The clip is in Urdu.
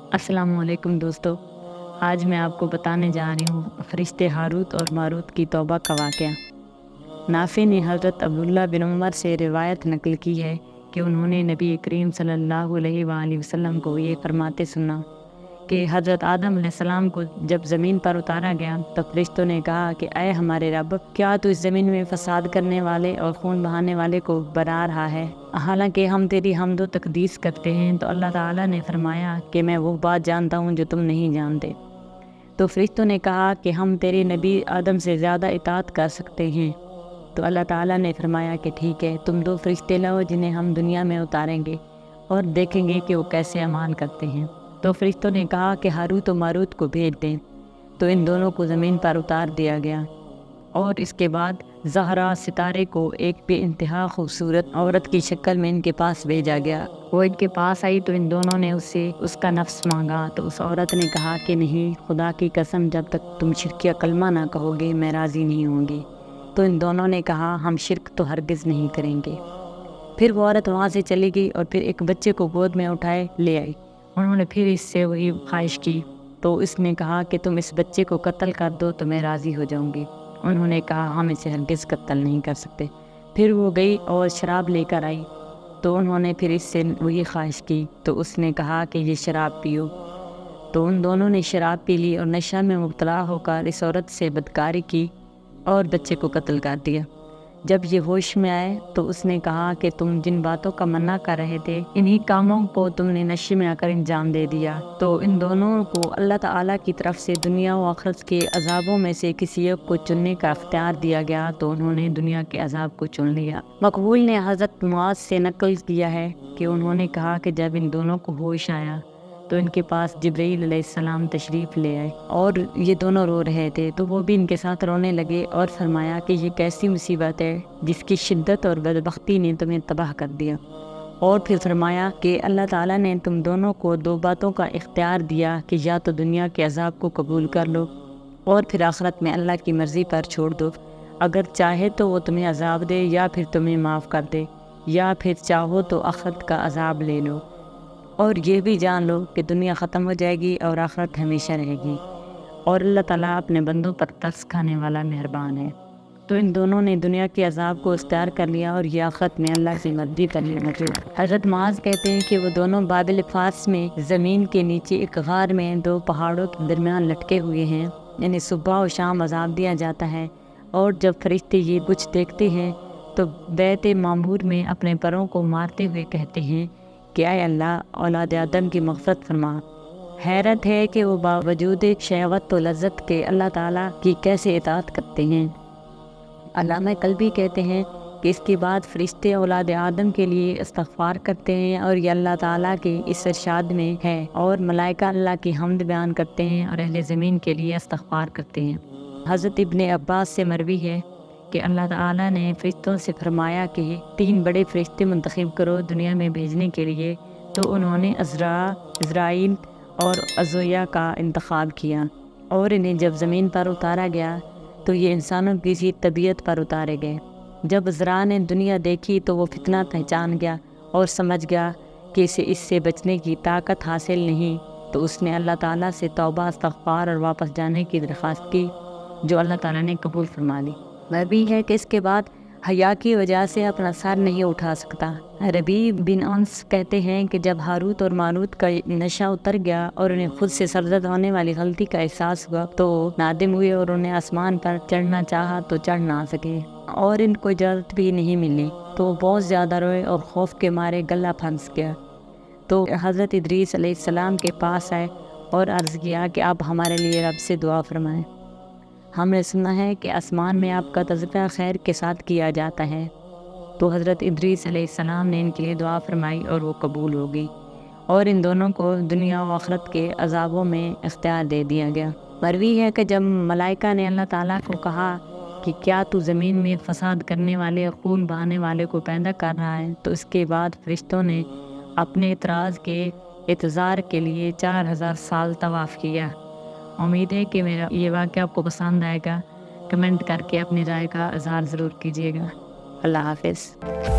السلام علیکم دوستو، آج میں آپ کو بتانے جا رہی ہوں فرشتے ہاروت اور ماروت کی توبہ کا واقعہ۔ نافع نے حضرت عبداللہ بن عمر سے روایت نقل کی ہے کہ انہوں نے نبی کریم صلی اللہ علیہ وآلہ وسلم کو یہ فرماتے سنا کہ حضرت آدم علیہ السلام کو جب زمین پر اتارا گیا تو فرشتوں نے کہا کہ اے ہمارے رب، کیا تو اس زمین میں فساد کرنے والے اور خون بہانے والے کو بنا رہا ہے؟ حالانکہ ہم تیری حمد و تقدیس کرتے ہیں۔ تو اللہ تعالیٰ نے فرمایا کہ میں وہ بات جانتا ہوں جو تم نہیں جانتے۔ تو فرشتوں نے کہا کہ ہم تیرے نبی آدم سے زیادہ اطاعت کر سکتے ہیں۔ تو اللہ تعالیٰ نے فرمایا کہ ٹھیک ہے، تم 2 فرشتے لاؤ جنہیں ہم دنیا میں اتاریں گے اور دیکھیں گے کہ وہ کیسے اعمال کرتے ہیں۔ تو فرشتوں نے کہا کہ ہاروت و ماروت کو بھیج دیں۔ تو ان دونوں کو زمین پر اتار دیا گیا اور اس کے بعد زہرا ستارے کو ایک بے انتہا خوبصورت عورت کی شکل میں ان کے پاس بھیجا گیا۔ وہ ان کے پاس آئی تو ان دونوں نے اس سے اس کا نفس مانگا۔ تو اس عورت نے کہا کہ نہیں، خدا کی قسم، جب تک تم شرک کلمہ نہ کہو گے میں راضی نہیں ہوں گی۔ تو ان دونوں نے کہا ہم شرک تو ہرگز نہیں کریں گے۔ پھر وہ عورت وہاں سے چلی گئی اور پھر ایک بچے کو گود میں اٹھائے لے آئی۔ انہوں نے پھر اس سے وہی خواہش کی تو اس نے کہا کہ تم اس بچے کو قتل کر دو تو میں راضی ہو جاؤں گی۔ انہوں نے کہا ہم اسے ہرگز قتل نہیں کر سکتے۔ پھر وہ گئی اور شراب لے کر آئی تو انہوں نے پھر اس سے وہی خواہش کی تو اس نے کہا کہ یہ شراب پیو۔ تو ان دونوں نے شراب پی لی اور نشہ میں مبتلا ہو کر اس عورت سے بدکاری کی اور بچے کو قتل کر دیا۔ جب یہ ہوش میں آئے تو اس نے کہا کہ تم جن باتوں کا منع کر رہے تھے انہی کاموں کو تم نے نشے میں آ کر انجام دے دیا۔ تو ان دونوں کو اللہ تعالیٰ کی طرف سے دنیا و آخرت کے عذابوں میں سے کسی ایک کو چننے کا اختیار دیا گیا تو انہوں نے دنیا کے عذاب کو چن لیا۔ مقبول نے حضرت معاذ سے نقل کیا ہے کہ انہوں نے کہا کہ جب ان دونوں کو ہوش آیا تو ان کے پاس جبرائیل علیہ السلام تشریف لے آئے اور یہ دونوں رو رہے تھے تو وہ بھی ان کے ساتھ رونے لگے اور فرمایا کہ یہ کیسی مصیبت ہے جس کی شدت اور بدبختی نے تمہیں تباہ کر دیا۔ اور پھر فرمایا کہ اللہ تعالیٰ نے تم دونوں کو 2 باتوں کا اختیار دیا کہ یا تو دنیا کے عذاب کو قبول کر لو اور پھر آخرت میں اللہ کی مرضی پر چھوڑ دو۔ اگر چاہے تو وہ تمہیں عذاب دے یا پھر تمہیں معاف کر دے، یا پھر چاہو تو آخرت کا عذاب لے لو۔ اور یہ بھی جان لو کہ دنیا ختم ہو جائے گی اور آخرت ہمیشہ رہے گی، اور اللہ تعالیٰ اپنے بندوں پر ترس کھانے والا مہربان ہے۔ تو ان دونوں نے دنیا کے عذاب کو اختیار کر لیا اور یہ آخرت میں اللہ کی مرضی پر لگے۔ حضرت معاذ کہتے ہیں کہ وہ دونوں بابل فارس میں زمین کے نیچے ایک غار میں 2 پہاڑوں کے درمیان لٹکے ہوئے ہیں۔ انہیں صبح و شام عذاب دیا جاتا ہے اور جب فرشتے یہ کچھ دیکھتے ہیں تو بیت معمور میں اپنے پروں کو مارتے ہوئے کہتے ہیں کہ اے اللہ، اولاد آدم کی مغفرت فرما۔ حیرت ہے کہ وہ باوجود شہوت و لذت کے اللہ تعالیٰ کی کیسے اطاعت کرتے ہیں۔ علامہ قلبی کہتے ہیں کہ اس کے بعد فرشتے اولاد آدم کے لیے استغفار کرتے ہیں اور یہ اللہ تعالیٰ کے اس ارشاد میں ہے، اور ملائکہ اللہ کی حمد بیان کرتے ہیں اور اہل زمین کے لیے استغفار کرتے ہیں۔ حضرت ابن عباس سے مروی ہے کہ اللہ تعالیٰ نے فرشتوں سے فرمایا کہ 3 بڑے فرشتے منتخب کرو دنیا میں بھیجنے کے لیے، تو انہوں نے عزرائیل اور عزویہ کا انتخاب کیا، اور انہیں جب زمین پر اتارا گیا تو یہ انسانوں کی سی طبیعت پر اتارے گئے۔ جب عزرا نے دنیا دیکھی تو وہ فتنہ پہچان گیا اور سمجھ گیا کہ اسے اس سے بچنے کی طاقت حاصل نہیں، تو اس نے اللہ تعالیٰ سے توبہ، استغفار اور واپس جانے کی درخواست کی، جو اللہ تعالیٰ نے قبول فرما لی۔ مروی ہے کہ اس کے بعد حیا کی وجہ سے اپنا سر نہیں اٹھا سکتا۔ ربیع بن انس کہتے ہیں کہ جب ہاروت اور ماروت کا نشہ اتر گیا اور انہیں خود سے سرزد ہونے والی غلطی کا احساس ہوا تو نادم ہوئے اور انہیں آسمان پر چڑھنا چاہا تو چڑھ نہ سکے اور ان کو اجازت بھی نہیں ملی، تو وہ بہت زیادہ روئے اور خوف کے مارے گلہ پھنس گیا۔ تو حضرت ادریس علیہ السلام کے پاس آئے اور عرض کیا کہ آپ ہمارے لیے رب سے دعا فرمائیں۔ ہم نے سنا ہے کہ آسمان میں آپ کا تذکرہ خیر کے ساتھ کیا جاتا ہے۔ تو حضرت ادریس علیہ السلام نے ان کے لیے دعا فرمائی اور وہ قبول ہو گئی، اور ان دونوں کو دنیا و آخرت کے عذابوں میں اختیار دے دیا گیا۔ مروی ہے کہ جب ملائکہ نے اللہ تعالیٰ کو کہا کہ کیا تو زمین میں فساد کرنے والے اور خون بہانے والے کو پیدا کر رہا ہے، تو اس کے بعد فرشتوں نے اپنے اعتراض کے اعتذار کے لیے 4000 سال طواف کیا۔ امید ہے کہ میرا یہ واقعہ آپ کو پسند آئے گا۔ کمنٹ کر کے اپنی رائے کا اظہار ضرور کیجیے گا۔ اللہ حافظ۔